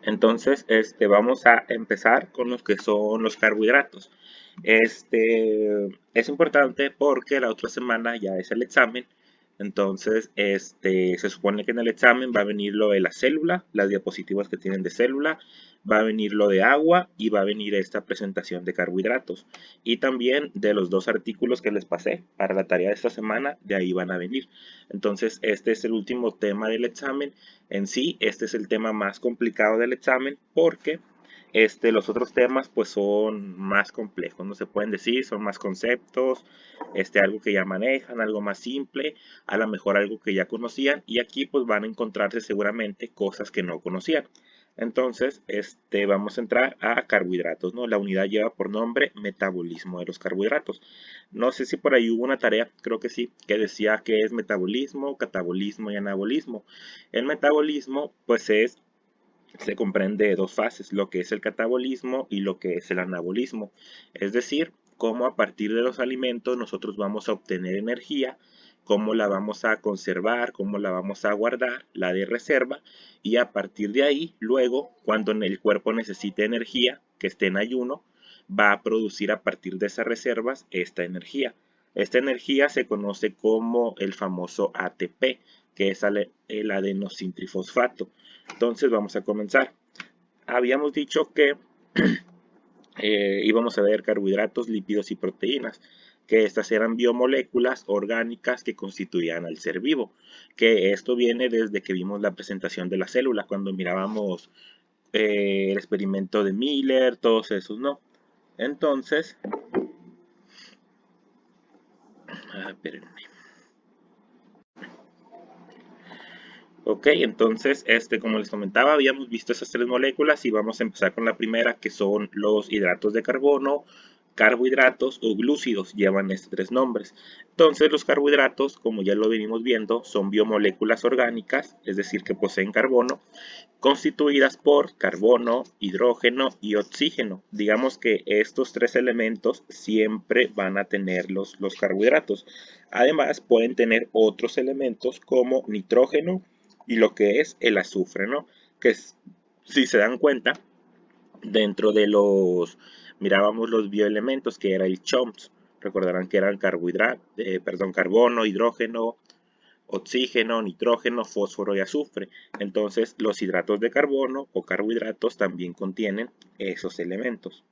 Entonces, vamos a empezar con los que son los carbohidratos. Es importante porque la otra semana ya es el examen. Entonces, se supone que en el examen va a venir lo de la célula, las diapositivas que tienen de célula, va a venir lo de agua y va a venir esta presentación de carbohidratos. Y también de los dos artículos que les pasé para la tarea de esta semana, de ahí van a venir. Entonces, este es el último tema del examen. En sí, este es el tema más complicado del examen porque los otros temas pues son más complejos, no se pueden decir, son más conceptos, algo que ya manejan, algo más simple, a lo mejor algo que ya conocían y aquí pues van a encontrarse seguramente cosas que no conocían. Entonces, vamos a entrar a carbohidratos, ¿no? La unidad lleva por nombre metabolismo de los carbohidratos. No sé si por ahí hubo una tarea, creo que sí, que decía que es metabolismo, catabolismo y anabolismo. El metabolismo, pues se comprende de dos fases, lo que es el catabolismo y lo que es el anabolismo. Es decir, cómo a partir de los alimentos nosotros vamos a obtener energía, cómo la vamos a conservar, cómo la vamos a guardar, la de reserva, y a partir de ahí, luego, cuando el cuerpo necesite energía, que esté en ayuno, va a producir a partir de esas reservas esta energía. Esta energía se conoce como el famoso ATP, que es el adenosintrifosfato. Entonces vamos a comenzar. Habíamos dicho que íbamos a ver carbohidratos, lípidos y proteínas, que estas eran biomoléculas orgánicas que constituían al ser vivo, que esto viene desde que vimos la presentación de la célula, cuando mirábamos el experimento de Miller, todos esos, ¿no? Entonces, espérenme. Ok, entonces, como les comentaba, habíamos visto esas tres moléculas y vamos a empezar con la primera, que son los hidratos de carbono, carbohidratos o glúcidos, llevan estos tres nombres. Entonces, los carbohidratos, como ya lo venimos viendo, son biomoléculas orgánicas, es decir, que poseen carbono, constituidas por carbono, hidrógeno y oxígeno. Digamos que estos tres elementos siempre van a tener los carbohidratos. Además, pueden tener otros elementos como nitrógeno, y lo que es el azufre, ¿no? Que si se dan cuenta, dentro de mirábamos los bioelementos que era el CHOMS, recordarán que eran carbono, hidrógeno, oxígeno, nitrógeno, fósforo y azufre. Entonces, los hidratos de carbono o carbohidratos también contienen esos elementos.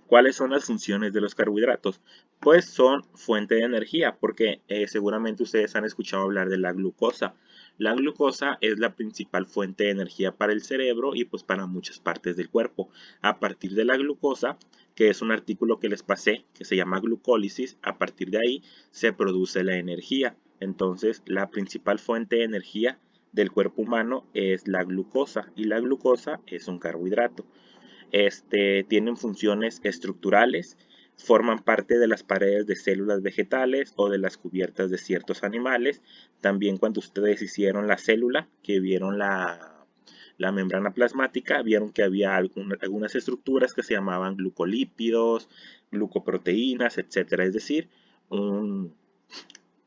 ¿Cuáles son las funciones de los carbohidratos? Pues son fuente de energía, porque seguramente ustedes han escuchado hablar de la glucosa. La glucosa es la principal fuente de energía para el cerebro y pues para muchas partes del cuerpo. A partir de la glucosa, que es un artículo que les pasé, que se llama glucólisis, a partir de ahí se produce la energía. Entonces, la principal fuente de energía del cuerpo humano es la glucosa y la glucosa es un carbohidrato. Tienen funciones estructurales, forman parte de las paredes de células vegetales o de las cubiertas de ciertos animales. También cuando ustedes hicieron la célula, que vieron la membrana plasmática, vieron que había algunas estructuras que se llamaban glucolípidos, glucoproteínas, etcétera. Es decir,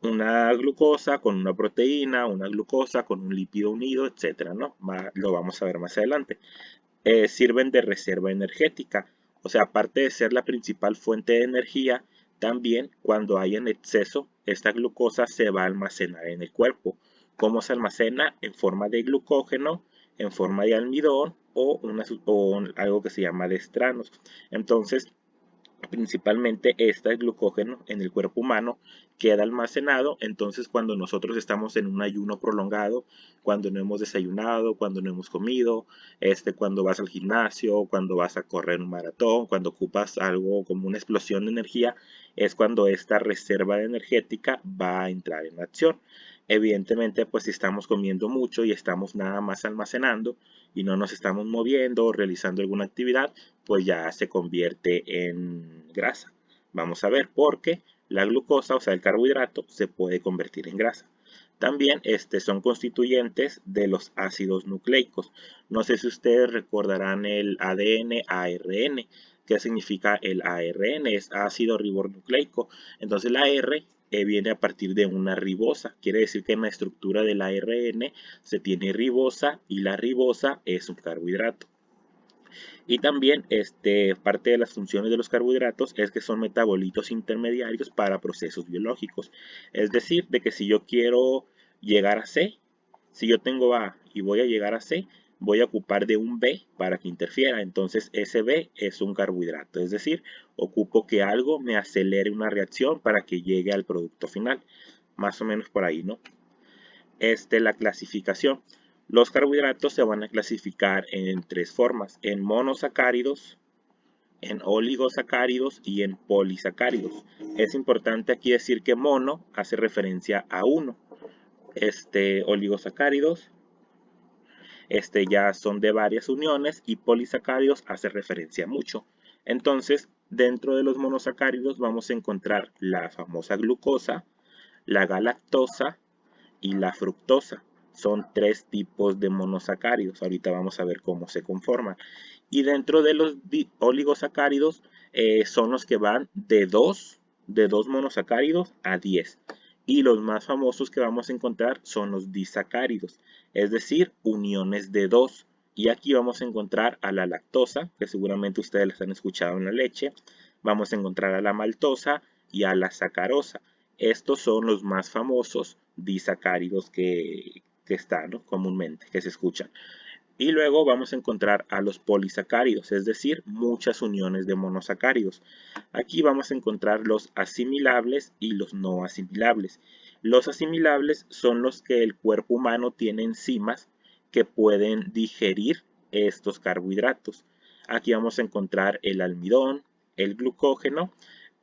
una glucosa con una proteína, una glucosa con un lípido unido, etcétera, ¿no? Lo vamos a ver más adelante. Sirven de reserva energética. O sea, aparte de ser la principal fuente de energía, también cuando hay en exceso, esta glucosa se va a almacenar en el cuerpo. ¿Cómo se almacena? En forma de glucógeno, en forma de almidón o algo que se llama de estranos. Entonces, principalmente este glucógeno en el cuerpo humano queda almacenado. Entonces cuando nosotros estamos en un ayuno prolongado, cuando no hemos desayunado, cuando no hemos comido, cuando vas al gimnasio, cuando vas a correr un maratón, cuando ocupas algo como una explosión de energía, es cuando esta reserva energética va a entrar en acción. Evidentemente, pues si estamos comiendo mucho y estamos nada más almacenando y no nos estamos moviendo o realizando alguna actividad, pues ya se convierte en grasa. Vamos a ver por qué la glucosa, o sea, el carbohidrato, se puede convertir en grasa. También son constituyentes de los ácidos nucleicos. No sé si ustedes recordarán el ADN, ARN. ¿Qué significa el ARN? Es ácido ribonucleico. Entonces la R viene a partir de una ribosa. Quiere decir que en la estructura del ARN se tiene ribosa y la ribosa es un carbohidrato. Y también parte de las funciones de los carbohidratos es que son metabolitos intermediarios para procesos biológicos. Es decir, de que si yo quiero llegar a C, si yo tengo A y voy a llegar a C, voy a ocupar de un B para que interfiera. Entonces ese B es un carbohidrato. Es decir, ocupo que algo me acelere una reacción para que llegue al producto final. Más o menos por ahí, ¿no? La clasificación. Los carbohidratos se van a clasificar en tres formas: en monosacáridos, en oligosacáridos y en polisacáridos. Es importante aquí decir que mono hace referencia a uno. Oligosacáridos ya son de varias uniones y polisacáridos hace referencia a mucho. Entonces, dentro de los monosacáridos vamos a encontrar la famosa glucosa, la galactosa y la fructosa. Son tres tipos de monosacáridos. Ahorita vamos a ver cómo se conforman. Y dentro de los oligosacáridos son los que van de 2 monosacáridos a 10. Y los más famosos que vamos a encontrar son los disacáridos, es decir, uniones de 2. Y aquí vamos a encontrar a la lactosa, que seguramente ustedes las han escuchado en la leche. Vamos a encontrar a la maltosa y a la sacarosa. Estos son los más famosos disacáridos que están, ¿no?, comúnmente, que se escuchan. Y luego vamos a encontrar a los polisacáridos, es decir, muchas uniones de monosacáridos. Aquí vamos a encontrar los asimilables y los no asimilables. Los asimilables son los que el cuerpo humano tiene enzimas que pueden digerir estos carbohidratos. Aquí vamos a encontrar el almidón, el glucógeno,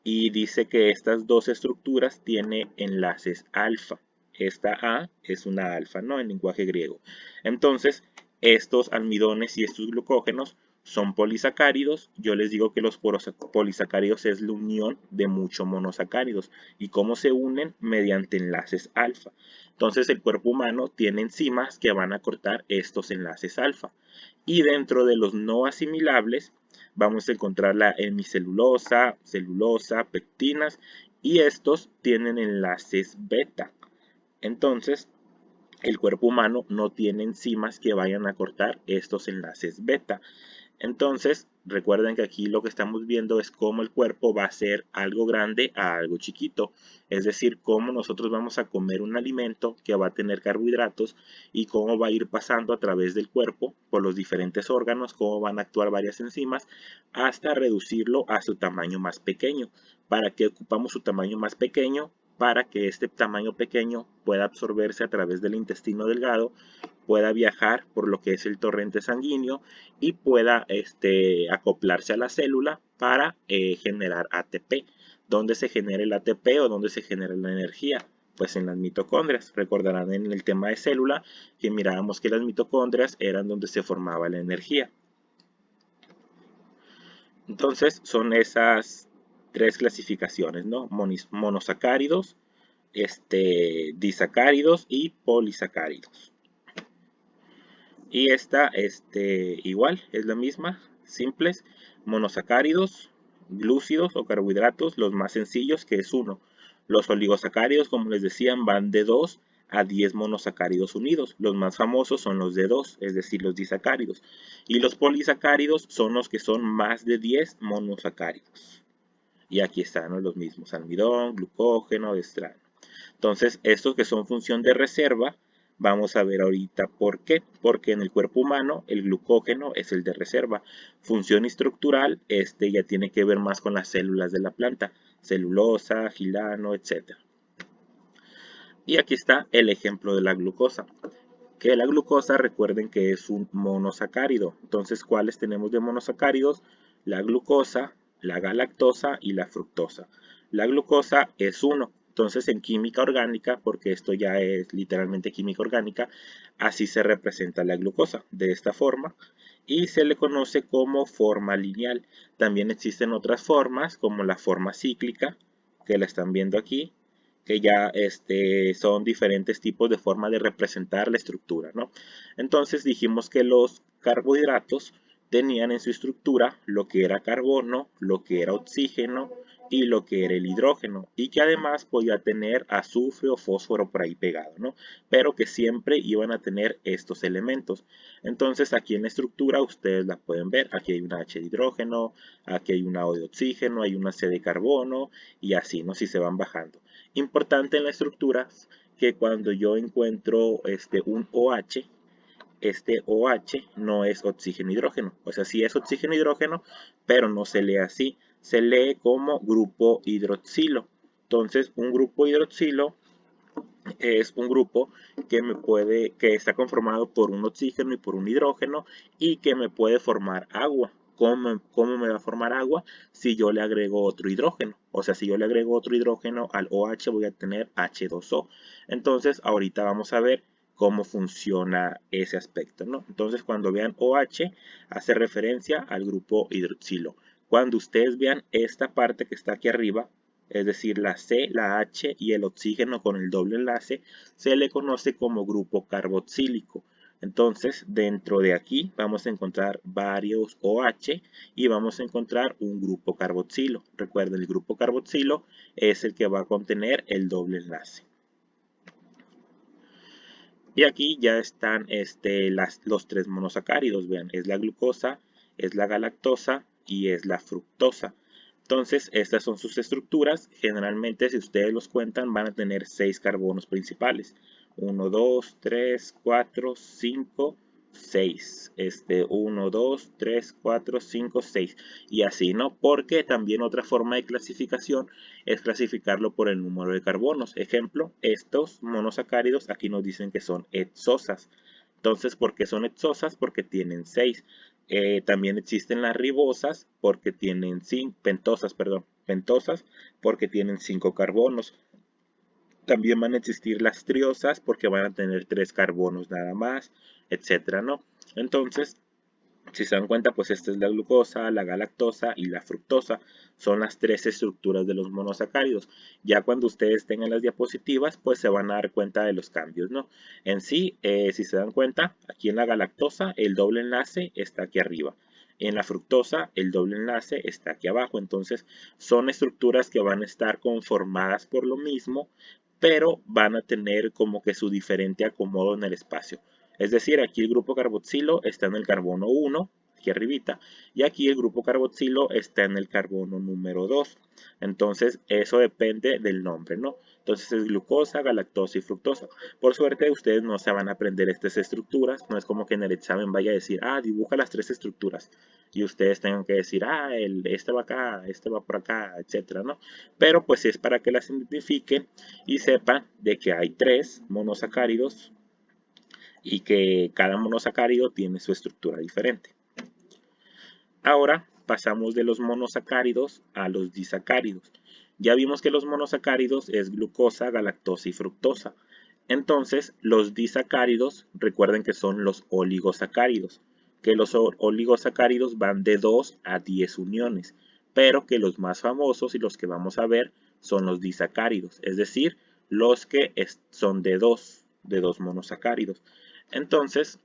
y dice que estas dos estructuras tienen enlaces alfa. Esta A es una alfa, ¿no?, en lenguaje griego. Entonces, estos almidones y estos glucógenos son polisacáridos. Yo les digo que los polisacáridos es la unión de muchos monosacáridos. ¿Y cómo se unen? Mediante enlaces alfa. Entonces el cuerpo humano tiene enzimas que van a cortar estos enlaces alfa. Y dentro de los no asimilables vamos a encontrar la hemicelulosa, celulosa, pectinas, y estos tienen enlaces beta. Entonces, el cuerpo humano no tiene enzimas que vayan a cortar estos enlaces beta. Entonces, recuerden que aquí lo que estamos viendo es cómo el cuerpo va a hacer algo grande a algo chiquito. Es decir, cómo nosotros vamos a comer un alimento que va a tener carbohidratos y cómo va a ir pasando a través del cuerpo por los diferentes órganos, cómo van a actuar varias enzimas hasta reducirlo a su tamaño más pequeño. ¿Para qué ocupamos su tamaño más pequeño? Para que este tamaño pequeño pueda absorberse a través del intestino delgado, pueda viajar por lo que es el torrente sanguíneo y pueda acoplarse a la célula para generar ATP. ¿Dónde se genera el ATP o dónde se genera la energía? Pues en las mitocondrias. Recordarán en el tema de célula que mirábamos que las mitocondrias eran donde se formaba la energía. Entonces son esas tres clasificaciones, ¿no? Monosacáridos, disacáridos y polisacáridos. Y esta igual es la misma, simples: monosacáridos, glúcidos o carbohidratos, los más sencillos, que es 1. Los oligosacáridos, como les decían, van de 2 a 10 monosacáridos unidos. Los más famosos son los de 2, es decir, los disacáridos. Y los polisacáridos son los que son más de 10 monosacáridos. Y aquí están, ¿no?, los mismos: almidón, glucógeno, estrano. Entonces, estos que son función de reserva, vamos a ver ahorita por qué. Porque en el cuerpo humano el glucógeno es el de reserva. Función estructural, ya tiene que ver más con las células de la planta: celulosa, gilano, etc. Y aquí está el ejemplo de la glucosa. Que la glucosa, recuerden que es un monosacárido. Entonces, ¿cuáles tenemos de monosacáridos? La glucosa, la galactosa y la fructosa. La glucosa es 1. Entonces, en química orgánica, porque esto ya es literalmente química orgánica, así se representa la glucosa, de esta forma, y se le conoce como forma lineal. También existen otras formas, como la forma cíclica, que la están viendo aquí, que ya son diferentes tipos de forma de representar la estructura, ¿no? Entonces dijimos que los carbohidratos tenían en su estructura lo que era carbono, lo que era oxígeno y lo que era el hidrógeno, y que además podía tener azufre o fósforo por ahí pegado, ¿no? Pero que siempre iban a tener estos elementos. Entonces aquí en la estructura ustedes la pueden ver, aquí hay una H de hidrógeno, aquí hay una O de oxígeno, hay una C de carbono y así, ¿no? Si se van bajando. Importante en la estructura que cuando yo encuentro un OH, este OH no es oxígeno-hidrógeno. O sea, sí es oxígeno-hidrógeno, pero no se lee así. Se lee como grupo hidroxilo. Entonces, un grupo hidroxilo es un grupo que está conformado por un oxígeno y por un hidrógeno y que me puede formar agua. ¿Cómo me va a formar agua? Si yo le agrego otro hidrógeno. O sea, si yo le agrego otro hidrógeno al OH voy a tener H2O. Entonces, ahorita vamos a ver cómo funciona ese aspecto, ¿no? Entonces, cuando vean OH, hace referencia al grupo hidroxilo. Cuando ustedes vean esta parte que está aquí arriba, es decir, la C, la H y el oxígeno con el doble enlace, se le conoce como grupo carboxílico. Entonces, dentro de aquí vamos a encontrar varios OH y vamos a encontrar un grupo carboxilo. Recuerden, el grupo carboxilo es el que va a contener el doble enlace. Y aquí ya están los tres monosacáridos. Vean, es la glucosa, es la galactosa y es la fructosa. Entonces, estas son sus estructuras. Generalmente, si ustedes los cuentan, van a tener 6 carbonos principales. 1, 2, 3, 4, 5, 6. 1, 2, 3, 4, 5, 6. Y así, ¿no? Porque también otra forma de clasificación es clasificarlo por el número de carbonos. Ejemplo, estos monosacáridos aquí nos dicen que son hexosas. Entonces, ¿por qué son hexosas? Porque tienen 6. También existen las ribosas porque tienen 5, pentosas porque tienen 5 carbonos. También van a existir las triosas porque van a tener 3 carbonos nada más, etcétera, ¿no? Entonces, si se dan cuenta, pues esta es la glucosa, la galactosa y la fructosa. Son las tres estructuras de los monosacáridos. Ya cuando ustedes tengan las diapositivas, pues se van a dar cuenta de los cambios, ¿no? En sí, si se dan cuenta, aquí en la galactosa el doble enlace está aquí arriba. En la fructosa el doble enlace está aquí abajo. Entonces son estructuras que van a estar conformadas por lo mismo, pero van a tener como que su diferente acomodo en el espacio. Es decir, aquí el grupo carboxilo está en el carbono 1, aquí arribita, y aquí el grupo carboxilo está en el carbono número 2. Entonces, eso depende del nombre, ¿no? Entonces es glucosa, galactosa y fructosa. Por suerte, ustedes no se van a aprender estas estructuras. No es como que en el examen vaya a decir, dibuja las 3 estructuras. Y ustedes tengan que decir, este va acá, este va por acá, etcétera, ¿no? Pero pues es para que las identifiquen y sepan de que hay 3 monosacáridos y que cada monosacárido tiene su estructura diferente. Ahora pasamos de los monosacáridos a los disacáridos. Ya vimos que los monosacáridos es glucosa, galactosa y fructosa. Entonces, los disacáridos, recuerden que son los oligosacáridos, que los oligosacáridos van de 2 a 10 uniones, pero que los más famosos y los que vamos a ver son los disacáridos, es decir, los que son de 2 monosacáridos. Entonces,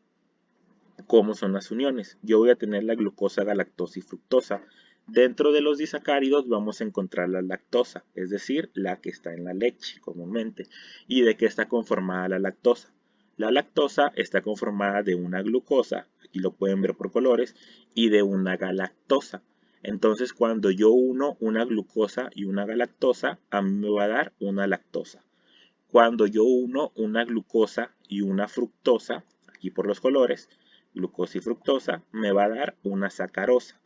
¿cómo son las uniones? Yo voy a tener la glucosa, galactosa y fructosa. Dentro de los disacáridos vamos a encontrar la lactosa, es decir, la que está en la leche comúnmente. ¿Y de qué está conformada la lactosa? La lactosa está conformada de una glucosa, aquí lo pueden ver por colores, y de una galactosa. Entonces, cuando yo uno una glucosa y una galactosa, a mí me va a dar una lactosa. Cuando yo uno una glucosa y una fructosa, aquí por los colores, glucosa y fructosa, me va a dar una sacarosa.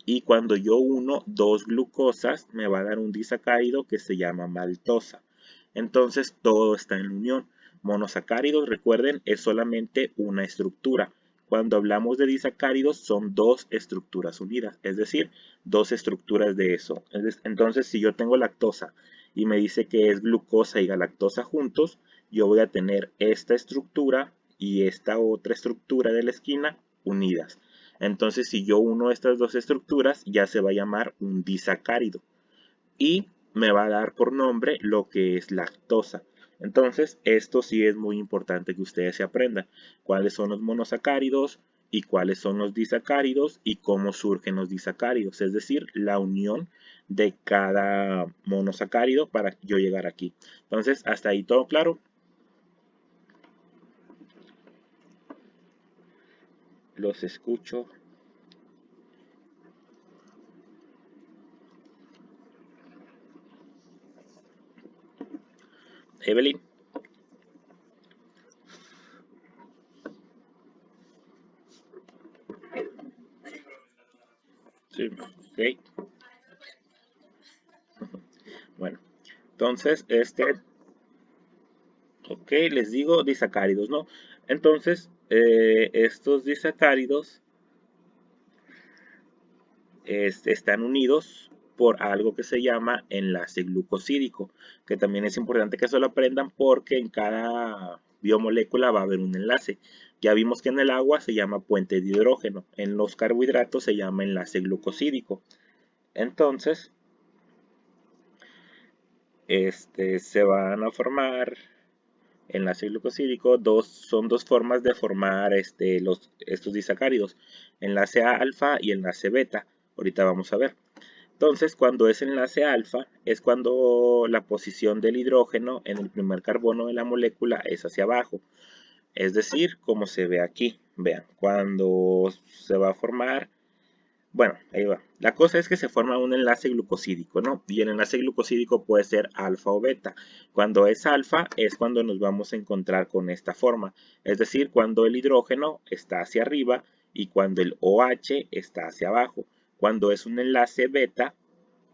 Y cuando yo uno dos glucosas, me va a dar un disacárido que se llama maltosa. Entonces todo está en unión. Monosacáridos, recuerden, es solamente una estructura. Cuando hablamos de disacáridos son 2 estructuras unidas, es decir, 2 estructuras de eso. Entonces, si yo tengo lactosa y me dice que es glucosa y galactosa juntos, yo voy a tener esta estructura y esta otra estructura de la esquina unidas. Entonces, si yo uno estas 2 estructuras, ya se va a llamar un disacárido y me va a dar por nombre lo que es lactosa. Entonces, esto sí es muy importante que ustedes se aprendan. Cuáles son los monosacáridos y cuáles son los disacáridos y cómo surgen los disacáridos. Es decir, la unión de cada monosacárido para yo llegar aquí. Entonces, hasta ahí todo claro. Los escucho. Evelyn. Sí, ok. Bueno, entonces, ok, les digo disacáridos, ¿no? Entonces, estos disacáridos están unidos por algo que se llama enlace glucosídico, que también es importante que eso lo aprendan porque en cada biomolécula va a haber un enlace. Ya vimos que en el agua se llama puente de hidrógeno, en los carbohidratos se llama enlace glucosídico. Entonces, se van a formar enlace glucosídico, son dos formas de formar estos disacáridos, enlace alfa y enlace beta. Ahorita vamos a ver. Entonces, cuando es enlace alfa, es cuando la posición del hidrógeno en el primer carbono de la molécula es hacia abajo. Es decir, como se ve aquí. Vean, cuando se va a formar, bueno, ahí va. La cosa es que se forma un enlace glucosídico, ¿no? Y el enlace glucosídico puede ser alfa o beta. Cuando es alfa es cuando nos vamos a encontrar con esta forma. Es decir, cuando el hidrógeno está hacia arriba y cuando el OH está hacia abajo. Cuando es un enlace beta,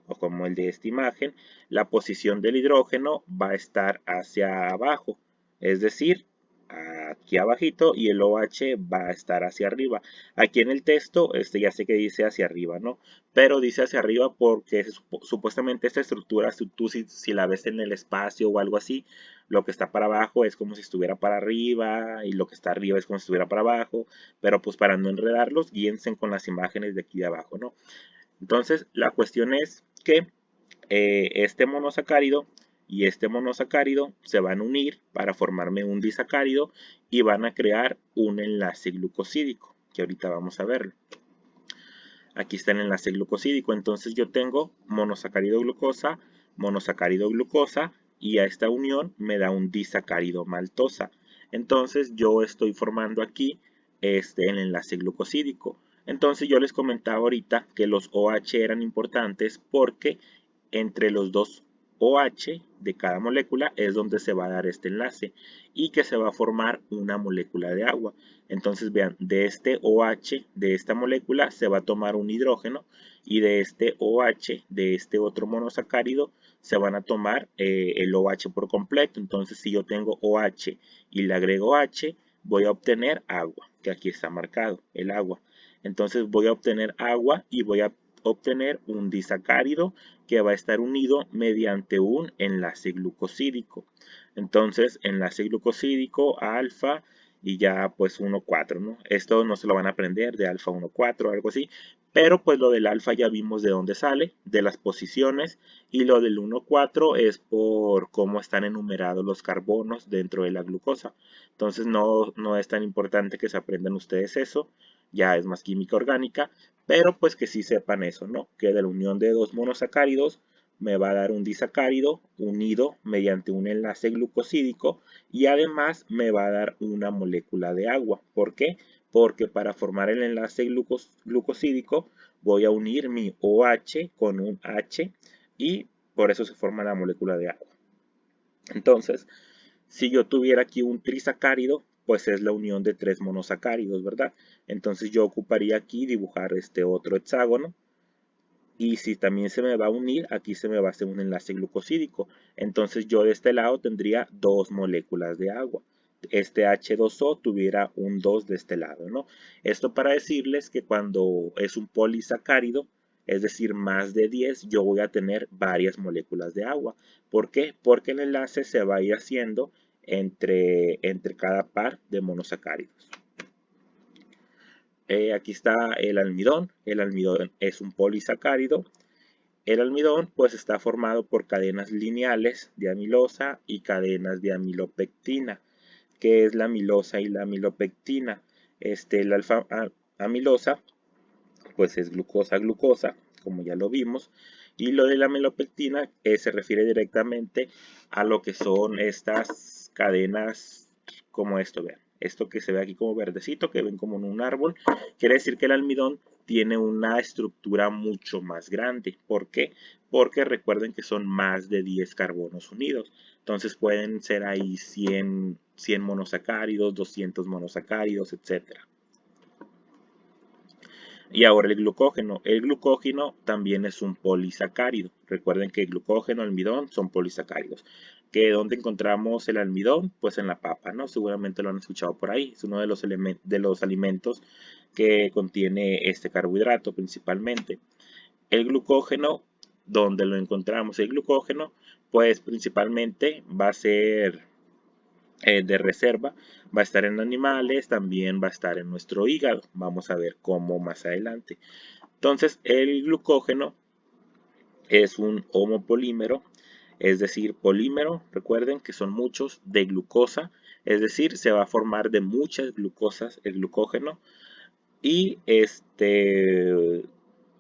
o como el de esta imagen, la posición del hidrógeno va a estar hacia abajo, es decir, aquí abajito, y el OH va a estar hacia arriba. Aquí en el texto, ya sé que dice hacia arriba, ¿no? Pero dice hacia arriba porque supuestamente esta estructura, si la ves en el espacio o algo así, lo que está para abajo es como si estuviera para arriba y lo que está arriba es como si estuviera para abajo, pero pues para no enredarlos, guíense con las imágenes de aquí de abajo, ¿no? Entonces, la cuestión es que este monosacárido y este monosacárido se van a unir para formarme un disacárido y van a crear un enlace glucosídico, que ahorita vamos a verlo. Aquí está el enlace glucosídico, entonces yo tengo monosacárido glucosa, monosacárido glucosa y a esta unión me da un disacárido maltosa. Entonces yo estoy formando aquí el enlace glucosídico. Entonces yo les comentaba ahorita que los OH eran importantes porque entre los dos OH de cada molécula es donde se va a dar este enlace y que se va a formar una molécula de agua. Entonces vean, de este OH de esta molécula se va a tomar un hidrógeno y de este OH de este otro monosacárido se van a tomar el OH por completo. Entonces si yo tengo OH y le agrego H, voy a obtener agua, que aquí está marcado, el agua. Entonces voy a obtener agua y voy a obtener un disacárido que va a estar unido mediante un enlace glucosídico. Entonces, enlace glucosídico alfa y ya pues 1,4, ¿no? Esto no se lo van a aprender de alfa 1,4 o algo así, pero pues lo del alfa ya vimos de dónde sale, de las posiciones, y lo del 1,4 es por cómo están enumerados los carbonos dentro de la glucosa. Entonces no es tan importante que se aprendan ustedes eso, ya es más química orgánica, pero pues que sí sepan eso, ¿no? Que de la unión de dos monosacáridos me va a dar un disacárido unido mediante un enlace glucosídico y además me va a dar una molécula de agua. ¿Por qué? Porque para formar el enlace glucosídico voy a unir mi OH con un H y por eso se forma la molécula de agua. Entonces, si yo tuviera aquí un trisacárido, pues es la unión de tres monosacáridos, ¿verdad? Entonces yo ocuparía aquí dibujar este otro hexágono. Y si también se me va a unir, aquí se me va a hacer un enlace glucosídico. Entonces yo de este lado tendría dos moléculas de agua. Este H2O tuviera un 2 de este lado, ¿no? Esto para decirles que cuando es un polisacárido, es decir, más de 10, yo voy a tener varias moléculas de agua. ¿Por qué? Porque el enlace se va a ir haciendo entre cada par de monosacáridos. Aquí está el almidón. El almidón es un polisacárido. El almidón pues está formado por cadenas lineales de amilosa y cadenas de amilopectina. ¿Qué es la amilosa y la amilopectina? La alfa amilosa pues es glucosa, glucosa, como ya lo vimos, Y lo de la amilopectina se refiere directamente a lo que son estas cadenas como esto, vean. Esto que se ve aquí como verdecito, que ven como en un árbol, quiere decir que el almidón tiene una estructura mucho más grande. ¿Por qué? Porque recuerden que son más de 10 carbonos unidos. Entonces pueden ser ahí 100 monosacáridos, 200 monosacáridos, etcétera. Y ahora el glucógeno. El glucógeno también es un polisacárido. Recuerden que el glucógeno, almidón son polisacáridos. ¿Que dónde encontramos el almidón? Pues en la papa, ¿no? Seguramente lo han escuchado por ahí. Es uno de los alimentos que contiene este carbohidrato principalmente. El glucógeno, ¿dónde lo encontramos? El glucógeno, pues principalmente va a ser de reserva, va a estar en animales, también va a estar en nuestro hígado. Vamos a ver cómo más adelante. Entonces, el glucógeno es un homopolímero, es decir, polímero, recuerden que son muchos de glucosa, es decir, se va a formar de muchas glucosas el glucógeno y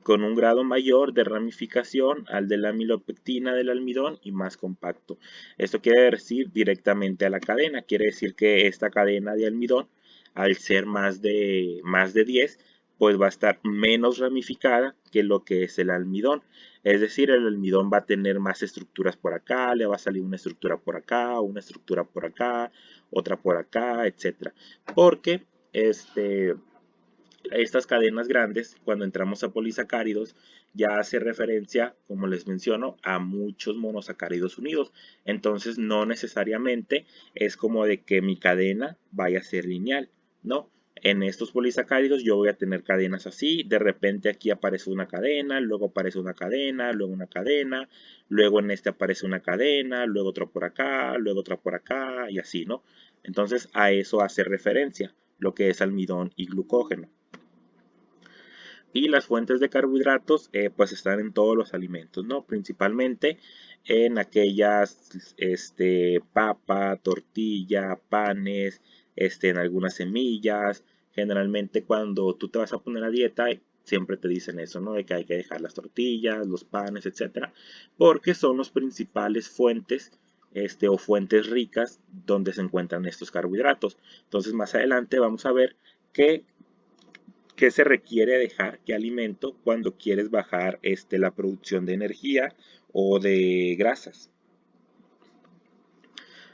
con un grado mayor de ramificación al de la amilopectina del almidón y más compacto. Esto quiere decir directamente a la cadena, quiere decir que esta cadena de almidón, al ser más de 10, pues va a estar menos ramificada que lo que es el almidón. Es decir, el almidón va a tener más estructuras por acá, le va a salir una estructura por acá, una estructura por acá, otra por acá, etc. Porque estas cadenas grandes, cuando entramos a polisacáridos, ya hace referencia, como les menciono, a muchos monosacáridos unidos. Entonces, no necesariamente es como de que mi cadena vaya a ser lineal, ¿no? En estos polisacáridos yo voy a tener cadenas así, de repente aquí aparece una cadena, luego aparece una cadena, luego una cadena, luego en este aparece una cadena, luego otra por acá, luego otra por acá y así, ¿no? Entonces a eso hace referencia lo que es almidón y glucógeno. Y las fuentes de carbohidratos pues están en todos los alimentos, ¿no? Principalmente en aquellas papa, tortilla, panes, en algunas semillas. Generalmente cuando tú te vas a poner a dieta siempre te dicen eso, ¿no? De que hay que dejar las tortillas, los panes, etcétera, porque son los principales fuentes o fuentes ricas donde se encuentran estos carbohidratos. Entonces más adelante vamos a ver que ¿qué se requiere dejar? ¿Qué alimento cuando quieres bajar la producción de energía o de grasas?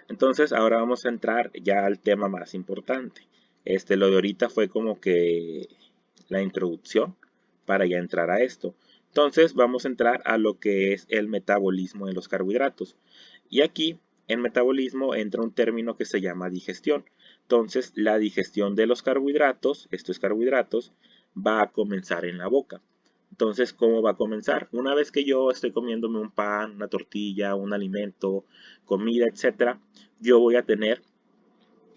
Entonces, ahora vamos a entrar ya al tema más importante. Lo de ahorita fue como que la introducción para ya entrar a esto. Entonces, vamos a entrar a lo que es el metabolismo de los carbohidratos. Y aquí, en metabolismo, entra un término que se llama digestión. Entonces, la digestión de los carbohidratos, estos carbohidratos, va a comenzar en la boca. Entonces, ¿cómo va a comenzar? Una vez que yo estoy comiéndome un pan, una tortilla, un alimento, comida, etcétera, yo voy a tener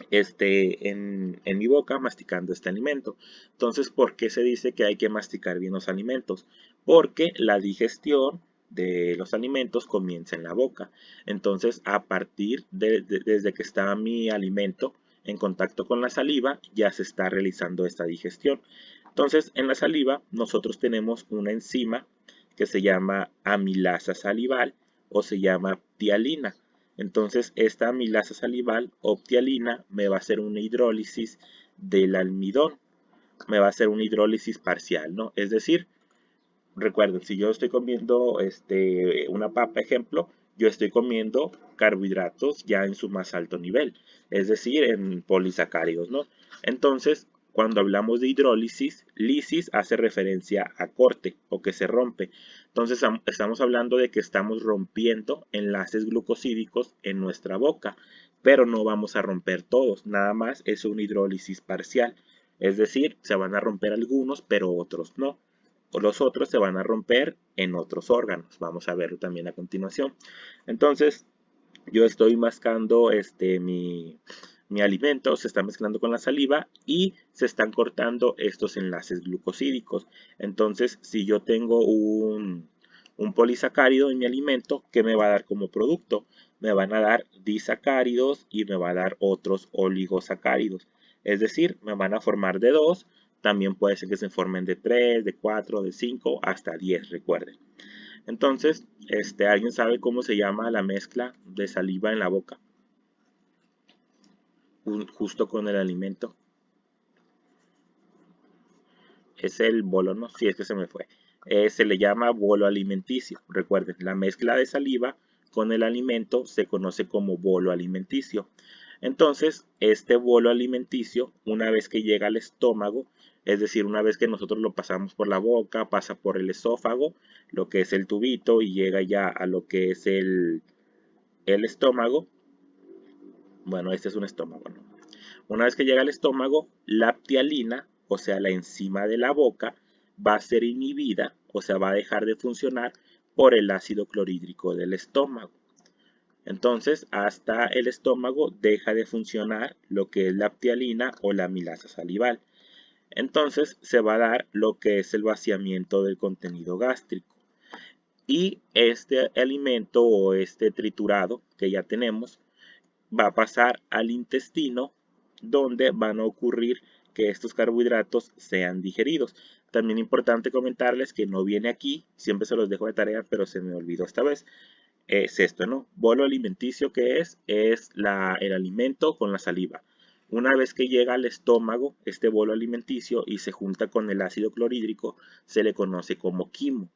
en mi boca masticando este alimento. Entonces, ¿por qué se dice que hay que masticar bien los alimentos? Porque la digestión de los alimentos comienza en la boca. Entonces, a partir desde que está mi alimento en contacto con la saliva, ya se está realizando esta digestión. Entonces, en la saliva nosotros tenemos una enzima que se llama amilasa salival o se llama ptialina. Entonces, esta amilasa salival o ptialina me va a hacer una hidrólisis del almidón, me va a hacer una hidrólisis parcial, ¿no? Es decir, recuerden, si yo estoy comiendo una papa, ejemplo, yo estoy comiendo carbohidratos ya en su más alto nivel, es decir, en polisacáridos, ¿no? Entonces, cuando hablamos de hidrólisis, lisis hace referencia a corte o que se rompe. Entonces, estamos hablando de que estamos rompiendo enlaces glucosídicos en nuestra boca, pero no vamos a romper todos, nada más es una hidrólisis parcial. Es decir, se van a romper algunos, pero otros no. Los otros se van a romper en otros órganos. Vamos a verlo también a continuación. Entonces, yo estoy mascando mi alimento, se está mezclando con la saliva y se están cortando estos enlaces glucosídicos. Entonces, si yo tengo un polisacárido en mi alimento, ¿qué me va a dar como producto? Me van a dar disacáridos y me va a dar otros oligosacáridos. Es decir, me van a formar de dos. También puede ser que se formen de 3, de 4, de 5 hasta 10, recuerden. Entonces, ¿alguien sabe cómo se llama la mezcla de saliva en la boca? Justo con el alimento. Es el bolo, ¿no? Sí, es que se me fue. Se le llama bolo alimenticio. Recuerden, la mezcla de saliva con el alimento se conoce como bolo alimenticio. Entonces, este bolo alimenticio, una vez que llega al estómago, es decir, una vez que nosotros lo pasamos por la boca, pasa por el esófago, lo que es el tubito, y llega ya a lo que es el estómago. Bueno, este es un estómago, ¿no? Una vez que llega al estómago, la ptialina, o sea, la enzima de la boca, va a ser inhibida, o sea, va a dejar de funcionar por el ácido clorhídrico del estómago. Entonces, hasta el estómago deja de funcionar lo que es la ptialina o la amilasa salival. Entonces, se va a dar lo que es el vaciamiento del contenido gástrico. Y este alimento o este triturado que ya tenemos va a pasar al intestino, donde van a ocurrir que estos carbohidratos sean digeridos. También importante comentarles que no viene aquí, siempre se los dejo de tarea, pero se me olvidó esta vez. Es esto, ¿no? Bolo alimenticio, que es el alimento con la saliva. Una vez que llega al estómago, este bolo alimenticio y se junta con el ácido clorhídrico, se le conoce como quimo.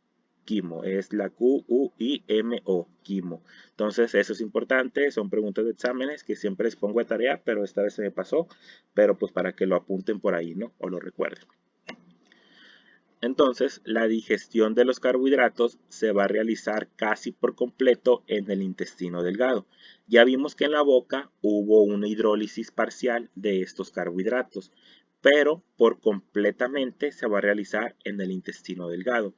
Quimo, es la Q-U-I-M-O, quimo. Entonces, eso es importante, son preguntas de exámenes que siempre les pongo de tarea, pero esta vez se me pasó, pero pues para que lo apunten por ahí, ¿no? O lo recuerden. Entonces, la digestión de los carbohidratos se va a realizar casi por completo en el intestino delgado. Ya vimos que en la boca hubo una hidrólisis parcial de estos carbohidratos, pero por completamente se va a realizar en el intestino delgado.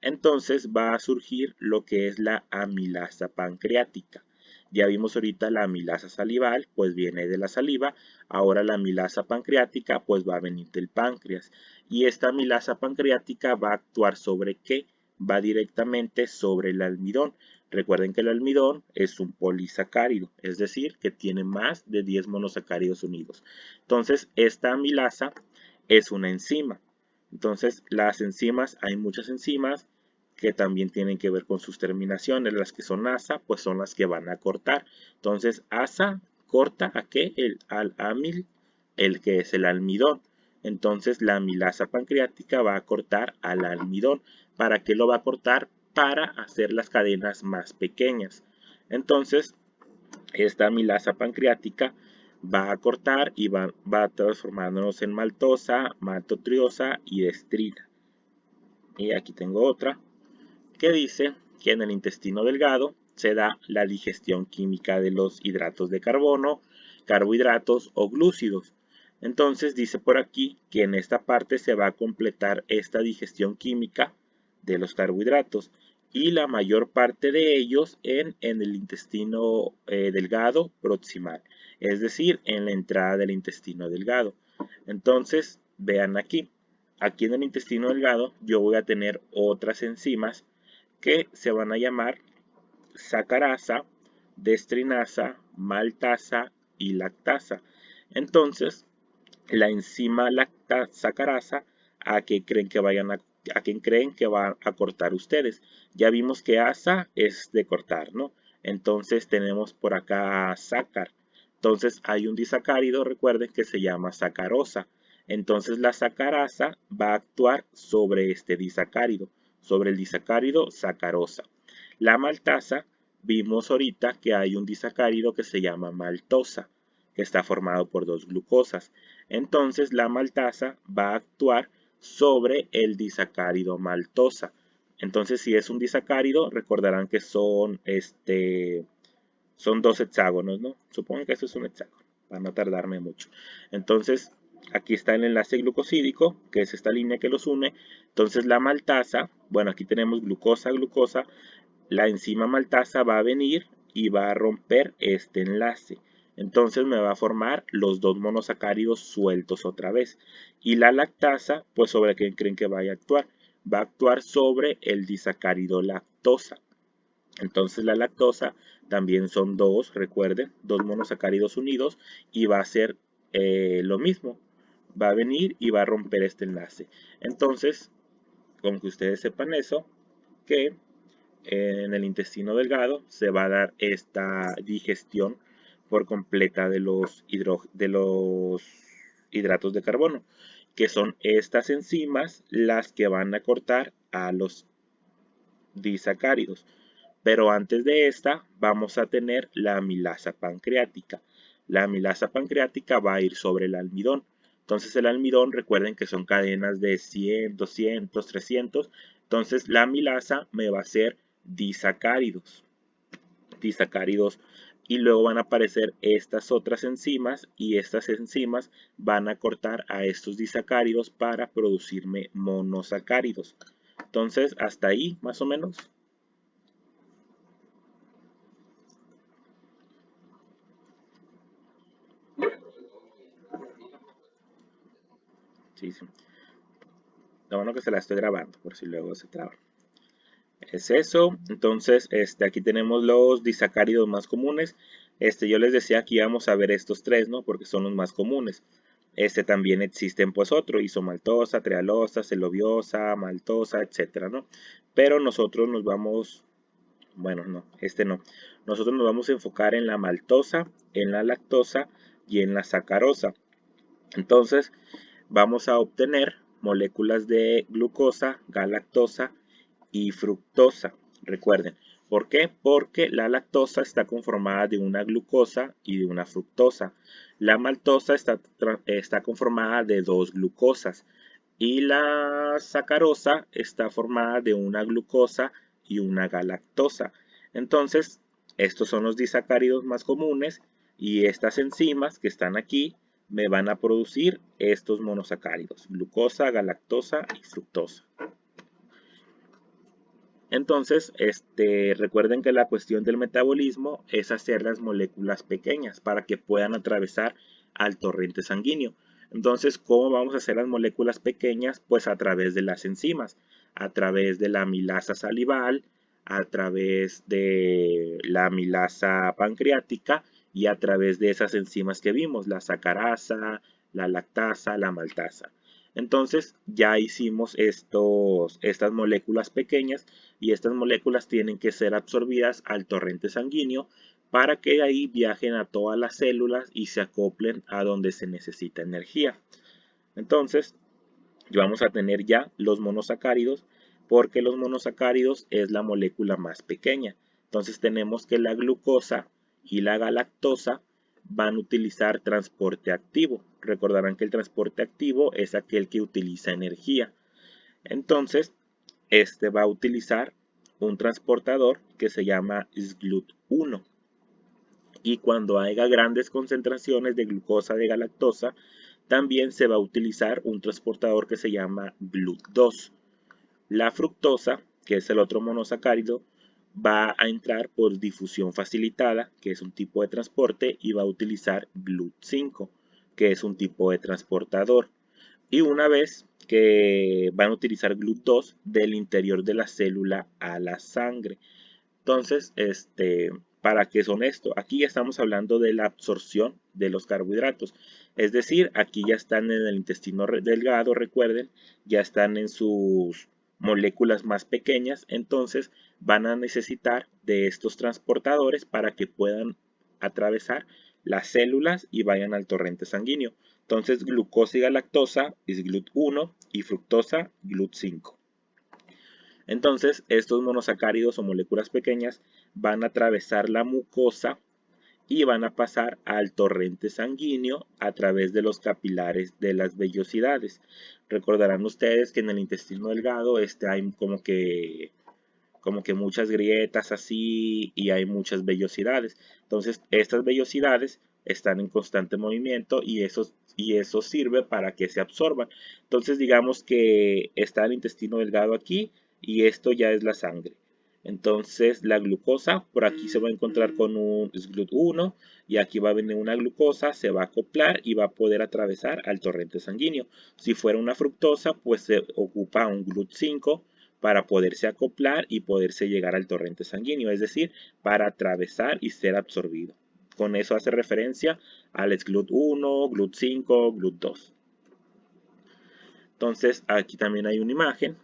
Entonces va a surgir lo que es la amilasa pancreática. Ya vimos ahorita la amilasa salival, pues viene de la saliva. Ahora la amilasa pancreática, pues va a venir del páncreas. Y esta amilasa pancreática va a actuar sobre ¿qué? Va directamente sobre el almidón. Recuerden que el almidón es un polisacárido, es decir, que tiene más de 10 monosacáridos unidos. Entonces, esta amilasa es una enzima. Entonces, las enzimas, hay muchas enzimas que también tienen que ver con sus terminaciones. Las que son asa, pues son las que van a cortar. Entonces, asa corta a qué? Al amil, el que es el almidón. Entonces, la amilasa pancreática va a cortar al almidón. ¿Para qué lo va a cortar? Para hacer las cadenas más pequeñas. Entonces, esta amilasa pancreática va a cortar y va transformándonos en maltosa, maltotriosa y destrina. Y aquí tengo otra que dice que en el intestino delgado se da la digestión química de los hidratos de carbono, carbohidratos o glúcidos. Entonces dice por aquí que en esta parte se va a completar esta digestión química de los carbohidratos y la mayor parte de ellos en el intestino delgado proximal, es decir, en la entrada del intestino delgado. Entonces, vean aquí, aquí en el intestino delgado yo voy a tener otras enzimas que se van a llamar sacarasa, destrinasa, maltasa y lactasa. Entonces, la enzima sacarasa, ¿a qué creen que a quién creen que va a cortar ustedes? Ya vimos que asa es de cortar, ¿no? Entonces tenemos por acá sacar. Entonces hay un disacárido, recuerden, que se llama sacarosa. Entonces la sacarasa va a actuar sobre este disacárido, sobre el disacárido sacarosa. La maltasa, vimos ahorita que hay un disacárido que se llama maltosa, que está formado por dos glucosas. Entonces la maltasa va a actuar sobre el disacárido maltosa. Entonces si es un disacárido, recordarán que son dos hexágonos, ¿no? Supongo que eso es un hexágono, para no tardarme mucho. Entonces aquí está el enlace glucosídico, que es esta línea que los une. Entonces la maltasa, bueno, aquí tenemos glucosa, glucosa. La enzima maltasa va a venir y va a romper este enlace. Entonces me va a formar los dos monosacáridos sueltos otra vez. Y la lactasa, pues sobre qué creen que vaya a actuar. Va a actuar sobre el disacárido lactosa. Entonces la lactosa también son dos, recuerden, dos monosacáridos unidos y va a ser lo mismo. Va a venir y va a romper este enlace. Entonces, con que ustedes sepan eso, que en el intestino delgado se va a dar esta digestión por completa de los hidratos de carbono, que son estas enzimas las que van a cortar a los disacáridos. Pero antes de esta vamos a tener la amilasa pancreática. La amilasa pancreática va a ir sobre el almidón. Entonces el almidón, recuerden que son cadenas de 100, 200, 300. Entonces la amilasa me va a hacer disacáridos. Y luego van a aparecer estas otras enzimas y estas enzimas van a cortar a estos disacáridos para producirme monosacáridos. Entonces hasta ahí más o menos. Sí, sí. Lo bueno que se la estoy grabando por si luego se traba. Es eso. Entonces, aquí tenemos los disacáridos más comunes. Yo les decía que íbamos a ver estos tres, ¿no? Porque son los más comunes. También existen pues otro, isomaltosa, trealosa, celobiosa, maltosa, etcétera, ¿no? Pero nosotros nos vamos, bueno, no, no. Nosotros nos vamos a enfocar en la maltosa, en la lactosa y en la sacarosa. Entonces, vamos a obtener moléculas de glucosa, galactosa y fructosa. Recuerden, ¿por qué? Porque la lactosa está conformada de una glucosa y de una fructosa. La maltosa está conformada de dos glucosas y la sacarosa está formada de una glucosa y una galactosa. Entonces, estos son los disacáridos más comunes y estas enzimas que están aquí me van a producir estos monosacáridos, glucosa, galactosa y fructosa. Entonces, recuerden que la cuestión del metabolismo es hacer las moléculas pequeñas para que puedan atravesar al torrente sanguíneo. Entonces, ¿cómo vamos a hacer las moléculas pequeñas? Pues a través de las enzimas, a través de la amilasa salival, a través de la amilasa pancreática y a través de esas enzimas que vimos, la sacarasa, la lactasa, la maltasa. Entonces ya hicimos estas moléculas pequeñas y estas moléculas tienen que ser absorbidas al torrente sanguíneo para que de ahí viajen a todas las células y se acoplen a donde se necesita energía. Entonces vamos a tener ya los monosacáridos porque los monosacáridos es la molécula más pequeña. Entonces tenemos que la glucosa y la galactosa van a utilizar transporte activo. Recordarán que el transporte activo es aquel que utiliza energía. Entonces, este va a utilizar un transportador que se llama SGLUT1. Y cuando haya grandes concentraciones de glucosa de galactosa, también se va a utilizar un transportador que se llama GLUT2. La fructosa, que es el otro monosacárido, va a entrar por difusión facilitada, que es un tipo de transporte, y va a utilizar GLUT5, que es un tipo de transportador. Y una vez que van a utilizar GLUT2 del interior de la célula a la sangre. Entonces, ¿para qué son esto? Aquí ya estamos hablando de la absorción de los carbohidratos. Es decir, aquí ya están en el intestino delgado, recuerden, ya están en sus moléculas más pequeñas, entonces van a necesitar de estos transportadores para que puedan atravesar las células y vayan al torrente sanguíneo. Entonces, glucosa y galactosa es GLUT1 y fructosa GLUT5. Entonces, estos monosacáridos o moléculas pequeñas van a atravesar la mucosa y van a pasar al torrente sanguíneo a través de los capilares de las vellosidades. Recordarán ustedes que en el intestino delgado hay como que muchas grietas así y hay muchas vellosidades. Entonces, estas vellosidades están en constante movimiento y eso sirve para que se absorban. Entonces, digamos que está el intestino delgado aquí y esto ya es la sangre. Entonces, la glucosa por aquí se va a encontrar con un SGLUT1 y aquí va a venir una glucosa, se va a acoplar y va a poder atravesar al torrente sanguíneo. Si fuera una fructosa, pues se ocupa un GLUT5 para poderse acoplar y poderse llegar al torrente sanguíneo, es decir, para atravesar y ser absorbido. Con eso hace referencia al GLUT1, GLUT5, GLUT2. Entonces aquí también hay una imagen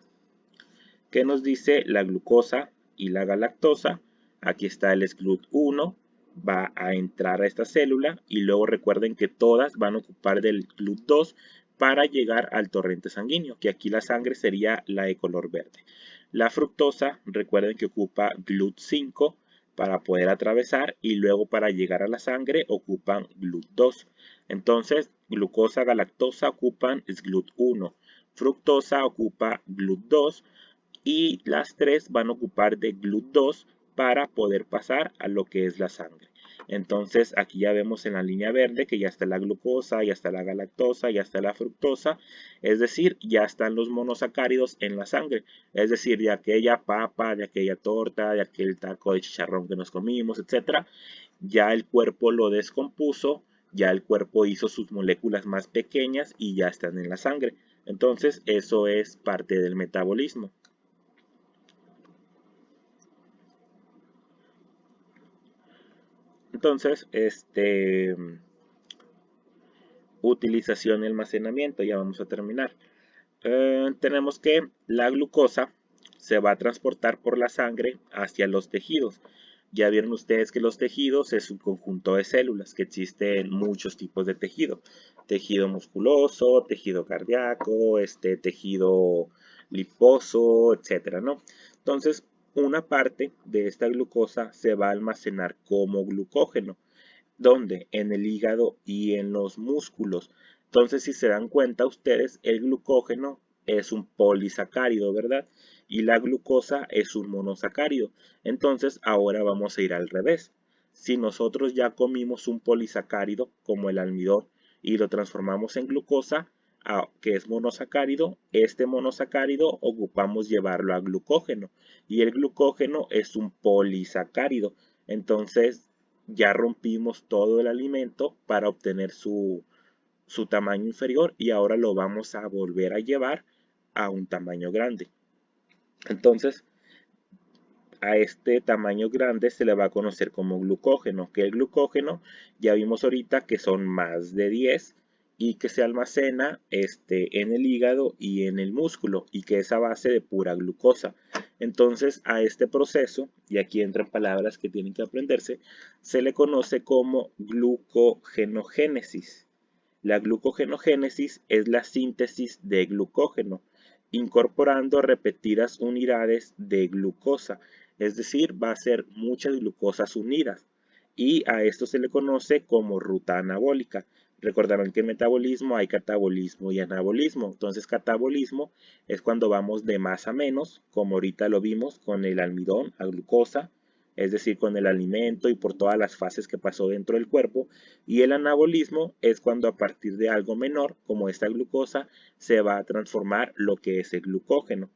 que nos dice la glucosa y la galactosa. Aquí está el SGLUT1, va a entrar a esta célula y luego recuerden que todas van a ocupar del GLUT2 para llegar al torrente sanguíneo, que aquí la sangre sería la de color verde. La fructosa, recuerden que ocupa GLUT5 para poder atravesar y luego para llegar a la sangre ocupan GLUT2. Entonces, glucosa, galactosa ocupan SGLUT1, fructosa ocupa GLUT2 y las tres van a ocupar de GLUT2 para poder pasar a lo que es la sangre. Entonces aquí ya vemos en la línea verde que ya está la glucosa, ya está la galactosa, ya está la fructosa, es decir, ya están los monosacáridos en la sangre, es decir, de aquella papa, de aquella torta, de aquel taco de chicharrón que nos comimos, etcétera, ya el cuerpo lo descompuso, ya el cuerpo hizo sus moléculas más pequeñas y ya están en la sangre. Entonces eso es parte del metabolismo. Entonces, utilización y almacenamiento, ya vamos a terminar. Tenemos que la glucosa se va a transportar por la sangre hacia los tejidos. Ya vieron ustedes que los tejidos es un conjunto de células, que existen muchos tipos de tejido. Tejido musculoso, tejido cardíaco, tejido liposo, etcétera, ¿no? Entonces, una parte de esta glucosa se va a almacenar como glucógeno. ¿Dónde? En el hígado y en los músculos. Entonces, si se dan cuenta ustedes, el glucógeno es un polisacárido, ¿verdad? Y la glucosa es un monosacárido. Entonces, ahora vamos a ir al revés. Si nosotros ya comimos un polisacárido, como el almidón, y lo transformamos en glucosa, que es monosacárido, este monosacárido ocupamos llevarlo a glucógeno. Y el glucógeno es un polisacárido. Entonces, ya rompimos todo el alimento para obtener su tamaño inferior y ahora lo vamos a volver a llevar a un tamaño grande. Entonces, a este tamaño grande se le va a conocer como glucógeno, que el glucógeno ya vimos ahorita que son más de 10 y que se almacena en el hígado y en el músculo y que es a base de pura glucosa. Entonces a este proceso, y aquí entran palabras que tienen que aprenderse, se le conoce como glucogenogénesis. La glucogenogénesis es la síntesis de glucógeno, incorporando repetidas unidades de glucosa, es decir, va a ser muchas glucosas unidas y a esto se le conoce como ruta anabólica. Recordarán que en metabolismo hay catabolismo y anabolismo. Entonces, catabolismo es cuando vamos de más a menos, como ahorita lo vimos con el almidón a glucosa, es decir, con el alimento y por todas las fases que pasó dentro del cuerpo. Y el anabolismo es cuando a partir de algo menor, como esta glucosa, se va a transformar lo que es el glucógeno.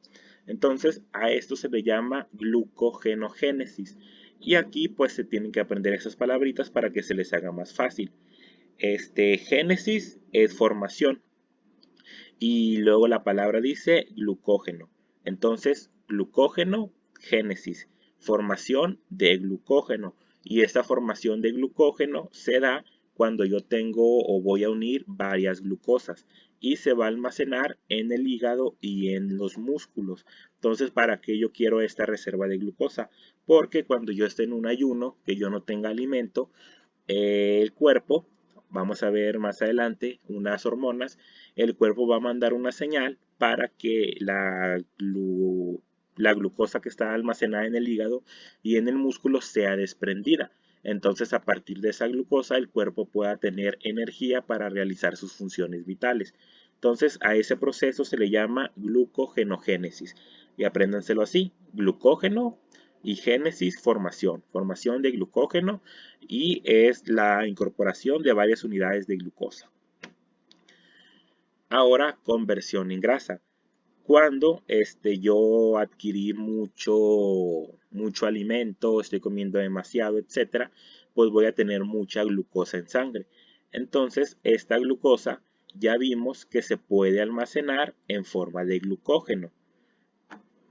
Entonces, a esto se le llama glucogenogénesis. Y aquí pues se tienen que aprender esas palabritas para que se les haga más fácil. Génesis es formación y luego la palabra dice glucógeno. Entonces, glucógeno, génesis, formación de glucógeno. Y esta formación de glucógeno se da cuando yo tengo o voy a unir varias glucosas y se va a almacenar en el hígado y en los músculos. Entonces, ¿para qué yo quiero esta reserva de glucosa? Porque cuando yo esté en un ayuno, que yo no tenga alimento, el cuerpo, vamos a ver más adelante unas hormonas, el cuerpo va a mandar una señal para que la glucosa que está almacenada en el hígado y en el músculo sea desprendida. Entonces, a partir de esa glucosa, el cuerpo pueda tener energía para realizar sus funciones vitales. Entonces, a ese proceso se le llama glucogenogénesis. Y apréndanselo así, glucógeno y génesis, formación. Formación de glucógeno y es la incorporación de varias unidades de glucosa. Ahora, conversión en grasa. Cuando yo adquirí mucho alimento, estoy comiendo demasiado, etcétera, pues voy a tener mucha glucosa en sangre. Entonces, esta glucosa ya vimos que se puede almacenar en forma de glucógeno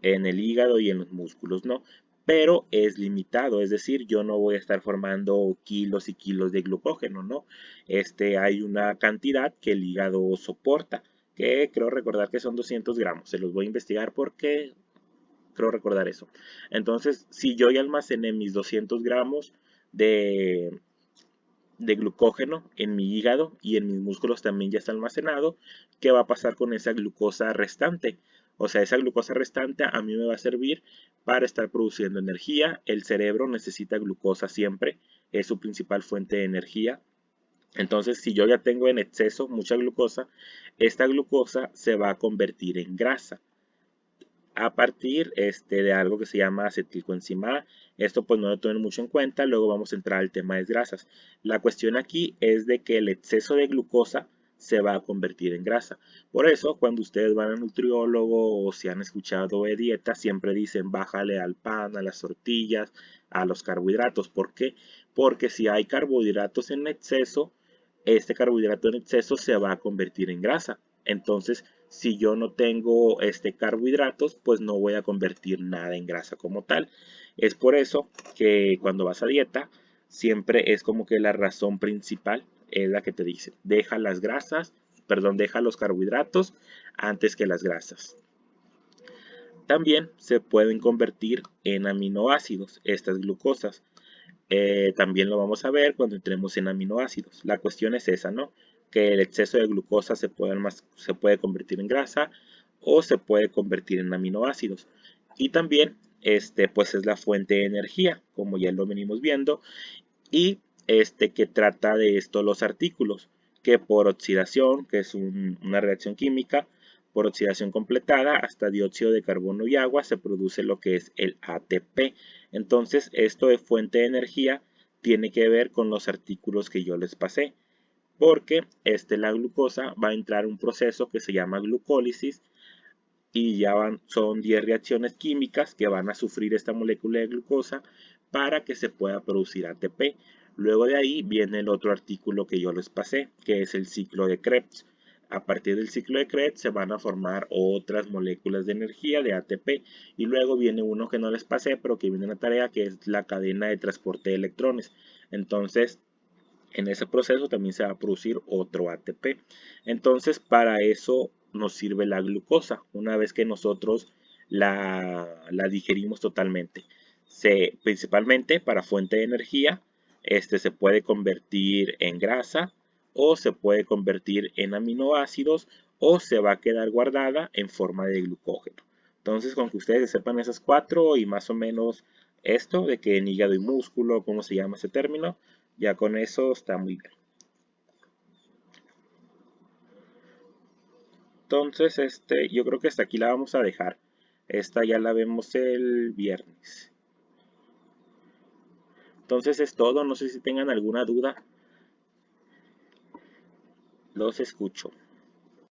en el hígado y en los músculos, ¿no? Pero es limitado, es decir, yo no voy a estar formando kilos y kilos de glucógeno, ¿no? Hay una cantidad que el hígado soporta, que creo recordar que son 200 gramos. Se los voy a investigar porque creo recordar eso. Entonces, si yo ya almacené mis 200 gramos de, de glucógeno en mi hígado y en mis músculos también ya está almacenado, ¿qué va a pasar con esa glucosa restante? O sea, esa glucosa restante a mí me va a servir para estar produciendo energía. El cerebro necesita glucosa siempre, es su principal fuente de energía. Entonces, si yo ya tengo en exceso mucha glucosa, esta glucosa se va a convertir en grasa a partir de algo que se llama acetilcoenzima A. Esto pues no lo tomen mucho en cuenta, luego vamos a entrar al tema de grasas. La cuestión aquí es de que el exceso de glucosa se va a convertir en grasa. Por eso, cuando ustedes van al nutriólogo o si han escuchado de dieta, siempre dicen bájale al pan, a las tortillas, a los carbohidratos. ¿Por qué? Porque si hay carbohidratos en exceso, este carbohidrato en exceso se va a convertir en grasa. Entonces, si yo no tengo carbohidratos, pues no voy a convertir nada en grasa como tal. Es por eso que cuando vas a dieta, siempre es como que la razón principal es la que te dice, deja las grasas, perdón, deja los carbohidratos antes que las grasas. También se pueden convertir en aminoácidos estas glucosas. También lo vamos a ver cuando entremos en aminoácidos. La cuestión es esa, ¿no? Que el exceso de glucosa se puede convertir en grasa o se puede convertir en aminoácidos. Y también, pues es la fuente de energía, como ya lo venimos viendo, y que trata de esto los artículos, que por oxidación, que es una reacción química, por oxidación completada hasta dióxido de carbono y agua se produce lo que es el ATP. Entonces, esto de fuente de energía tiene que ver con los artículos que yo les pasé, porque la glucosa va a entrar en un proceso que se llama glucólisis y son 10 reacciones químicas que van a sufrir esta molécula de glucosa para que se pueda producir ATP. Luego de ahí viene el otro artículo que yo les pasé, que es el ciclo de Krebs. A partir del ciclo de Krebs se van a formar otras moléculas de energía de ATP y luego viene uno que no les pasé, pero que viene en la tarea, que es la cadena de transporte de electrones. Entonces, en ese proceso también se va a producir otro ATP. Entonces, para eso nos sirve la glucosa, una vez que nosotros la digerimos totalmente. Principalmente para fuente de energía, se puede convertir en grasa o se puede convertir en aminoácidos o se va a quedar guardada en forma de glucógeno. Entonces, con que ustedes sepan esas cuatro y más o menos esto de que en hígado y músculo, ¿cómo se llama ese término? Ya con eso está muy bien. Entonces, yo creo que hasta aquí la vamos a dejar. Esta ya la vemos el viernes. Entonces es todo. No sé si tengan alguna duda. Los escucho.